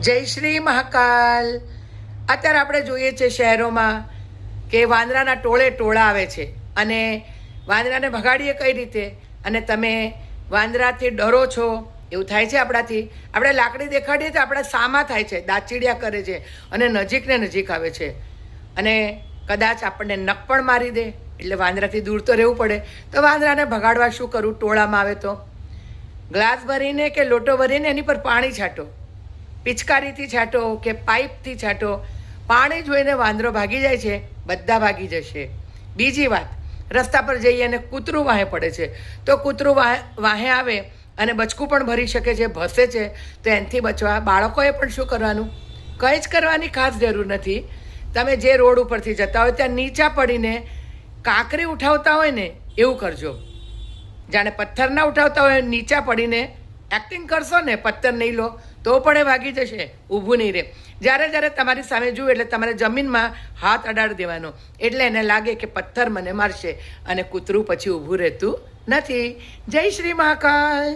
જય શ્રી મહાકાલ. અત્યારે આપણે જોઈએ છે શહેરોમાં કે વાંદરાના ટોળે ટોળા આવે છે અને વાંદરાને ભગાડીએ કઈ રીતે, અને તમે વાંદરાથી ડરો છો એવું થાય છે આપણાથી. આપણે લાકડી દેખાડીએ તો આપણા સામા થાય છે, દાચીડિયા કરે છે અને નજીક ને નજીક આવે છે અને કદાચ આપણને નખ પણ મારી દે. એટલે વાંદરાથી દૂર તો રહેવું પડે. તો વાંદરાને ભગાડવા શું કરવું? ટોળામાં આવે તો ગ્લાસ ભરીને કે લોટો ભરીને એની પર પાણી છાંટો, પિચકારીથી છાંટો કે પાઇપથી છાંટો. પાણી જોઈને વાંદરો ભાગી જાય છે, બધા ભાગી જશે. બીજી વાત, રસ્તા પર જઈએ અને કૂતરું વાહે પડે છે તો કૂતરું વાહે આવે અને બચકું પણ ભરી શકે છે, ભસે છે. તો એનાથી બચવા બાળકોએ પણ શું કરવાનું? કંઈ જ કરવાની ખાસ જરૂર નથી. તમે જે રોડ ઉપરથી જતા હોય ત્યાં નીચા પડીને કાંકરી ઉઠાવતા હોય ને એવું કરજો. જાણે પથ્થર ના ઉઠાવતા હોય, નીચા પડીને એક્ટિંગ કરશો ને, પથ્થર નહીં લો તો પણ એ ભાગી જશે, ઊભું નહીં રહે. જ્યારે જ્યારે તમારી સામે જુએ એટલે તમારે જમીનમાં હાથ અડાડી દેવાનો, એટલે એને લાગે કે પથ્થર મને મારશે અને કૂતરું પછી ઊભું રહેતું નથી. જય શ્રી મહાકાલ.